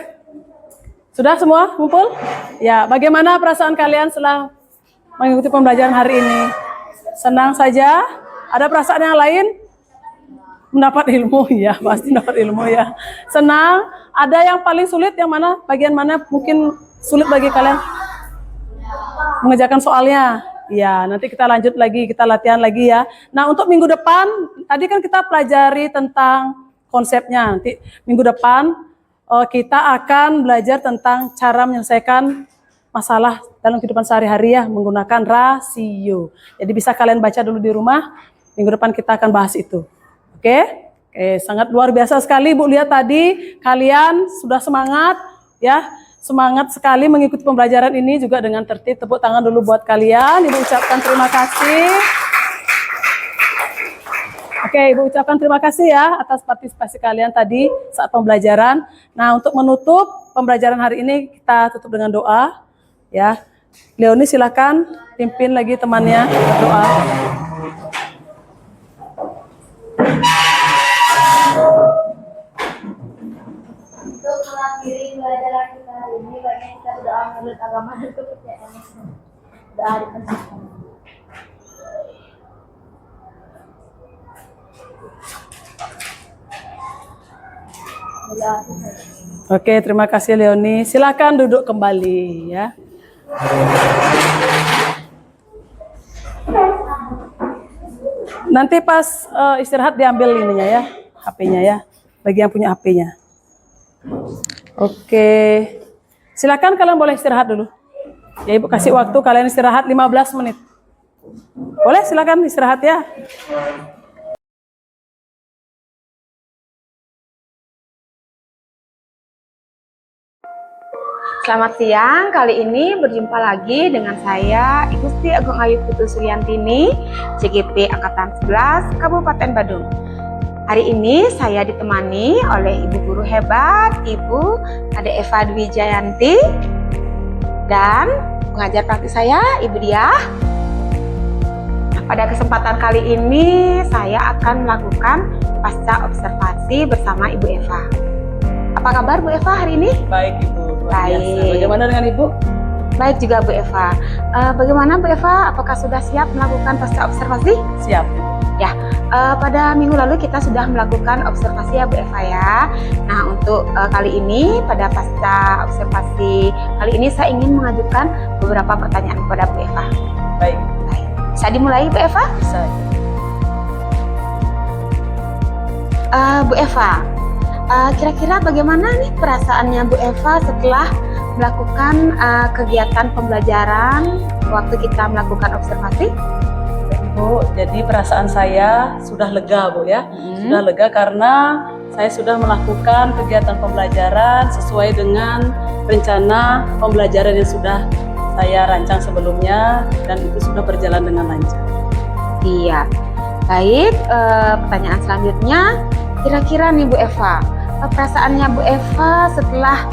sudah semua ngumpul? Ya, bagaimana perasaan kalian setelah mengikuti pembelajaran hari ini? Senang saja? Ada perasaan yang lain? Mendapat ilmu, ya pasti dapat ilmu ya. Senang? Ada yang paling sulit yang mana? Bagian mana mungkin sulit bagi kalian? Mengerjakan soalnya? Ya, nanti kita lanjut lagi, kita latihan lagi ya. Nah, untuk minggu depan, tadi kan kita pelajari tentang konsepnya. Nanti minggu depan kita akan belajar tentang cara menyelesaikan masalah dalam kehidupan sehari-hari ya, menggunakan rasio. Jadi bisa kalian baca dulu di rumah, minggu depan kita akan bahas itu. Oke, sangat luar biasa sekali Bu, lihat tadi kalian sudah semangat ya, semangat sekali mengikuti pembelajaran ini juga dengan tertib. Tepuk tangan dulu buat kalian, Ibu ucapkan terima kasih. Oke, Ibu ucapkan terima kasih ya atas partisipasi kalian tadi saat pembelajaran. Nah, untuk menutup pembelajaran hari ini kita tutup dengan doa ya. Leoni silakan pimpin lagi temannya berdoa. Untuk mengakhiri pembelajaran kita hari ini, baiknya kita berdoa menurut agama dan kepercayaan Islam. Doa dipersilakan. Oke, terima kasih Leoni. Silakan duduk kembali ya. Nanti pas istirahat diambil ininya ya, HP-nya ya, bagi yang punya HP-nya. Oke, silakan kalian boleh istirahat dulu. Ya Ibu kasih waktu kalian istirahat 15 menit. Boleh silakan istirahat ya. Selamat siang, kali ini berjumpa lagi dengan saya Igusti Agung Ayu Putu Suryantini, CGP Angkatan 11, Kabupaten Badung. Hari ini saya ditemani oleh Ibu Guru hebat, Ibu Ade Eva Dwi Jayanti, dan pengajar praktik saya, Ibu Diah. Nah, pada kesempatan kali ini saya akan melakukan pasca observasi bersama Ibu Eva. Apa kabar Bu Eva hari ini? Baik Ibu. Baik. Bagaimana dengan Ibu? Baik juga Bu Eva. Bagaimana Bu Eva? Apakah sudah siap melakukan pasca observasi? Siap. Ya. Pada minggu lalu kita sudah melakukan observasi ya Bu Eva ya. Nah untuk kali ini pada pasca observasi kali ini saya ingin mengajukan beberapa pertanyaan kepada Bu Eva. Baik. Baik. Bisa dimulai Bu Eva? Bisa. Bu Eva, kira-kira bagaimana nih perasaannya Bu Eva setelah melakukan kegiatan pembelajaran waktu kita melakukan observasi? Bu, jadi perasaan saya sudah lega, Bu ya. Sudah lega karena saya sudah melakukan kegiatan pembelajaran sesuai dengan rencana pembelajaran yang sudah saya rancang sebelumnya dan itu sudah berjalan dengan lancar. Iya. Baik, pertanyaan selanjutnya, kira-kira nih Bu Eva, perasaannya Bu Eva setelah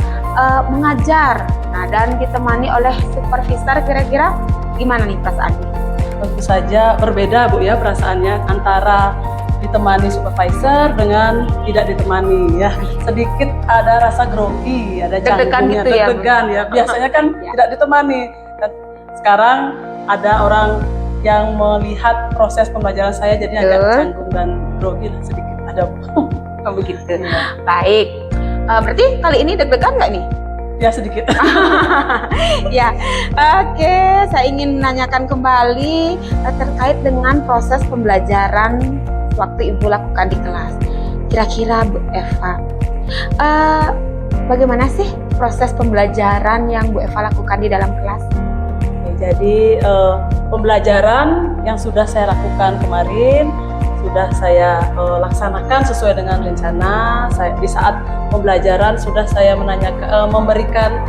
mengajar, nah dan ditemani oleh supervisor, kira-kira gimana nih perasaannya? Tentu saja berbeda, Bu ya, perasaannya antara ditemani supervisor dengan tidak ditemani ya. Sedikit ada rasa grogi, ada Deg-degan canggungnya, gitu ya, Bu? deg-degan ya. Biasanya kan Ya. tidak ditemani. Dan sekarang ada orang yang melihat proses pembelajaran saya jadi agak Betul. canggung dan grogi lah sedikit ada, Bu. Oh begitu. Baik, berarti kali ini deg-degan nggak nih? Ya sedikit. Ya, oke. Saya ingin menanyakan kembali terkait dengan proses pembelajaran waktu Ibu lakukan di kelas. Kira-kira Bu Eva, bagaimana sih proses pembelajaran yang Bu Eva lakukan di dalam kelas? Jadi pembelajaran yang sudah saya lakukan kemarin sudah saya laksanakan sesuai dengan rencana. Di saat pembelajaran sudah saya memberikan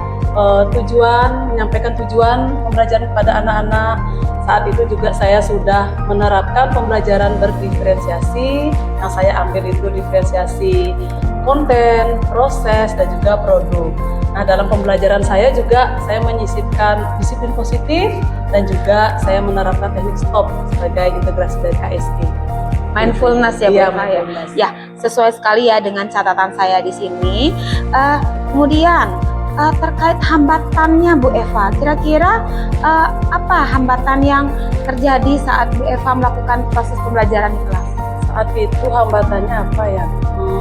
tujuan, menyampaikan tujuan pembelajaran kepada anak-anak. Saat itu juga saya sudah menerapkan pembelajaran berdiferensiasi. Yang saya ambil itu diferensiasi konten, proses, dan juga produk. Nah, dalam pembelajaran saya juga saya menyisipkan disiplin positif dan juga saya menerapkan teknik stop sebagai integrasi dari KSE. Mindfulness ya Bu Iya, Eva ya. mindfulness. Ya, sesuai sekali ya dengan catatan saya di sini. Kemudian terkait hambatannya Bu Eva, kira-kira apa hambatan yang terjadi saat Bu Eva melakukan proses pembelajaran di kelas? Saat itu hambatannya apa ya?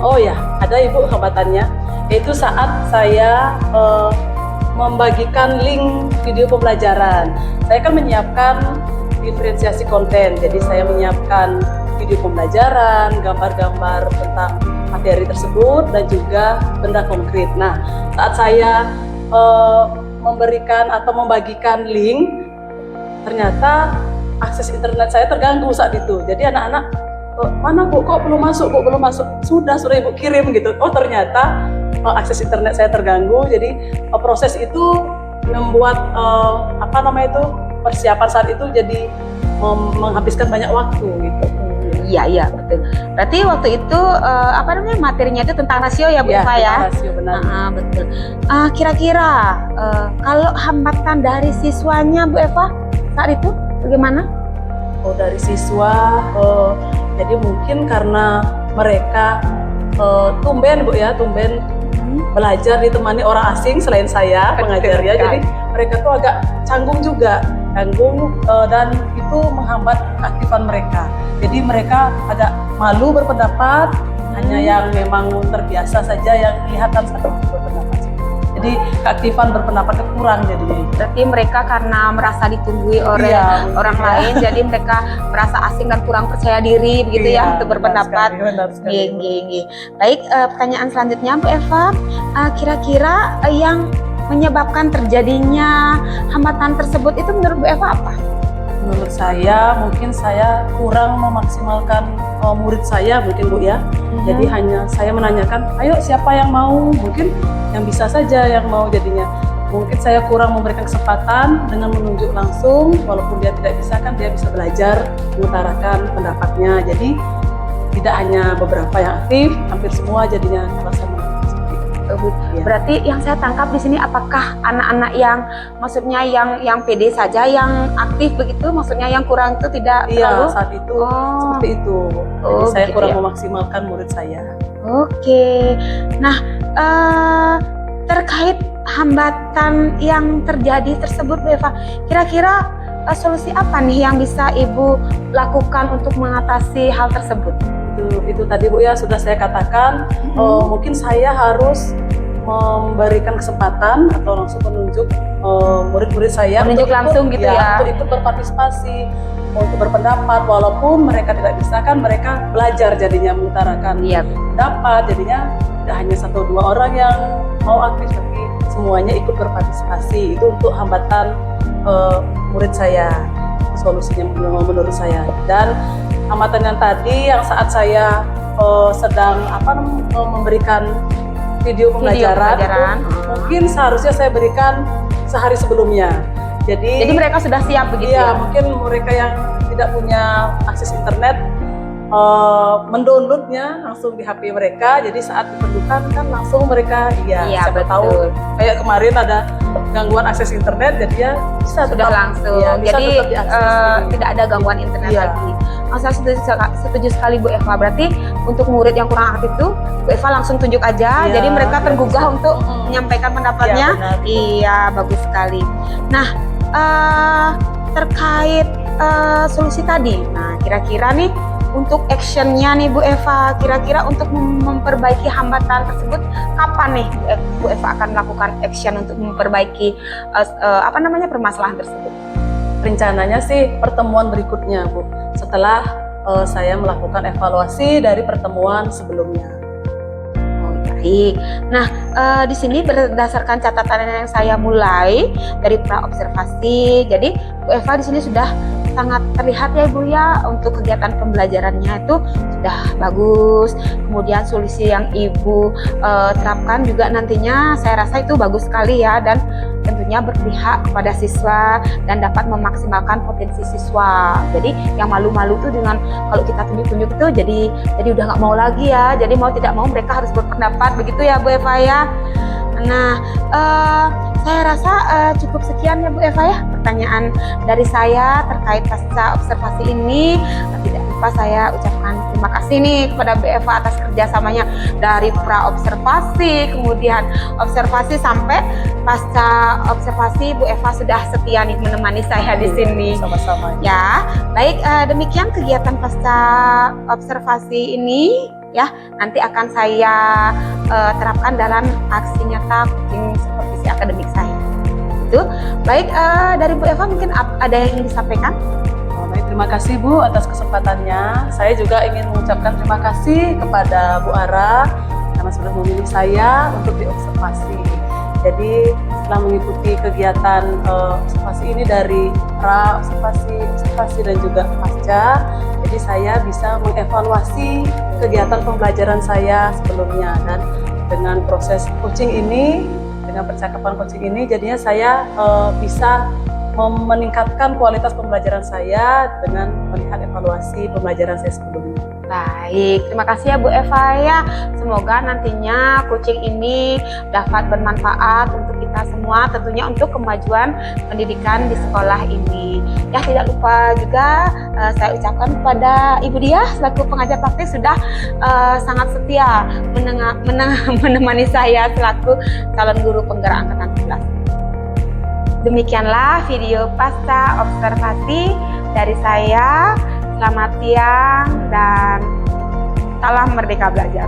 Oh ya, ada Ibu hambatannya. Itu saat saya membagikan link video pembelajaran. Saya kan menyiapkan diferensiasi konten, jadi saya menyiapkan video pembelajaran, gambar-gambar tentang materi tersebut dan juga benda konkret. Nah, saat saya memberikan atau membagikan link, ternyata akses internet saya terganggu saat itu. Jadi anak-anak, mana Bu, kok belum masuk, Bu, belum masuk. Sudah Ibu kirim gitu. Oh ternyata akses internet saya terganggu. Jadi proses itu membuat persiapan saat itu jadi menghabiskan banyak waktu gitu. Iya betul. Berarti waktu itu materinya itu tentang rasio ya Bu Eva ya? Rasio, benar. Betul. Kira-kira kalau hambatan dari siswanya Bu Eva saat itu bagaimana? Oh, dari siswa, jadi mungkin karena mereka tumben Bu ya, tumben belajar ditemani orang asing selain saya pengajarnya, jadi mereka tuh agak canggung juga, dan itu menghambat keaktifan mereka. Jadi mereka agak malu berpendapat, hanya yang memang terbiasa saja yang kelihatan saat itu berpendapat. Jadi keaktifan berpendapat kurang jadinya. Berarti mereka karena merasa ditunggu oleh orang lain, jadi mereka merasa asing dan kurang percaya diri begitu ya untuk berpendapat. Benar sekali. Baik, pertanyaan selanjutnya Bu Eva, kira-kira yang menyebabkan terjadinya hambatan tersebut itu menurut Bu Eva apa? Menurut saya mungkin saya kurang memaksimalkan murid saya mungkin Bu ya. Jadi hanya saya menanyakan, ayo siapa yang mau, mungkin yang bisa saja yang mau, jadinya mungkin saya kurang memberikan kesempatan dengan menunjuk langsung, walaupun dia tidak bisa kan dia bisa belajar mengutarakan pendapatnya. Jadi tidak hanya beberapa yang aktif, hampir semua jadinya merasa Berarti yang saya tangkap di sini apakah anak-anak yang maksudnya yang pede saja yang aktif begitu, maksudnya yang kurang itu tidak terlalu? Saat itu seperti itu. Jadi saya kurang memaksimalkan murid saya. Oke. Nah, terkait hambatan yang terjadi tersebut Bu Eva, kira-kira solusi apa nih yang bisa Ibu lakukan untuk mengatasi hal tersebut? Itu tadi Bu ya sudah saya katakan, mungkin saya harus memberikan kesempatan atau langsung menunjuk murid-murid saya Menunjuk langsung gitu ya. untuk ikut berpartisipasi, untuk berpendapat, walaupun mereka tidak bisa kan mereka belajar jadinya mengutarakan Iya. pendapat, jadinya tidak hanya 1-2 orang yang mau aktif, tapi semuanya ikut berpartisipasi. Itu untuk hambatan murid saya, solusinya menurut saya. Dan hambatan yang tadi yang saat saya sedang memberikan video pembelajaran, itu mungkin seharusnya saya berikan sehari sebelumnya. Jadi mereka sudah siap begitu iya, ya? mungkin mereka yang tidak punya akses internet mendownloadnya langsung di HP mereka. Jadi saat diperlukan kan langsung mereka siapa betul. tahu kayak kemarin ada gangguan akses internet, jadi ya bisa Sudah tetap, langsung. ya, bisa Jadi tetap diakses. tidak ada gangguan internet Iya. lagi. Saya setuju sekali Bu Eva. Berarti untuk murid yang kurang aktif tuh Bu Eva langsung tunjuk aja. Iya, Jadi mereka iya, tergugah bisa. untuk menyampaikan pendapatnya. Iya, benar. Iya, bagus sekali. Nah, terkait solusi tadi. Nah, kira-kira nih untuk actionnya nih Bu Eva, kira-kira untuk memperbaiki hambatan tersebut kapan nih Bu Eva akan melakukan action untuk memperbaiki permasalahan tersebut? Rencananya sih pertemuan berikutnya, Bu, setelah saya melakukan evaluasi dari pertemuan sebelumnya. Oh, baik. Nah, di sini berdasarkan catatan yang saya mulai dari pra observasi, jadi Bu Eva di sini sudah sangat terlihat ya Bu ya, untuk kegiatan pembelajarannya itu sudah bagus. Kemudian solusi yang Ibu terapkan juga nantinya saya rasa itu bagus sekali ya, dan tentunya berpihak kepada siswa dan dapat memaksimalkan potensi siswa. Jadi yang malu-malu tuh dengan kalau kita tunjuk-tunjuk itu jadi udah nggak mau lagi ya. Jadi mau tidak mau mereka harus berpendapat, begitu ya Bu Eva ya. Nah, saya rasa cukup sekian ya Bu Eva ya pertanyaan dari saya terkait pasca observasi ini. Tidak lupa saya ucapkan terima kasih nih kepada Bu Eva atas kerjasamanya dari pra observasi, kemudian observasi sampai pasca observasi. Bu Eva sudah setia nih menemani saya di sini. Sama-sama. Ya, baik, demikian kegiatan pasca observasi ini ya. Nanti akan saya terapkan dalam aksi nyata coaching supervisi akademik saya. Itu baik, dari Bu Eva mungkin ada yang ingin disampaikan? Baik, terima kasih Bu atas kesempatannya. Saya juga ingin mengucapkan terima kasih kepada Bu Ara karena sudah memilih saya untuk diobservasi. Jadi setelah mengikuti kegiatan observasi ini dari pra observasi dan juga pasca, jadi saya bisa mengevaluasi kegiatan pembelajaran saya sebelumnya, dan dengan proses coaching ini, dengan percakapan coaching ini, jadinya saya bisa meningkatkan kualitas pembelajaran saya dengan melihat evaluasi pembelajaran saya sebelumnya. Baik, terima kasih ya Bu Eva ya. Semoga nantinya coaching ini dapat bermanfaat untuk kita semua, tentunya untuk kemajuan pendidikan di sekolah ini. Ya, tidak lupa juga saya ucapkan kepada Ibu Diah selaku pengajar praktik sudah sangat setia menemani saya selaku calon guru penggerak angkatan 11. Demikianlah video pasca observasi dari saya. Selamat siang dan salam merdeka belajar.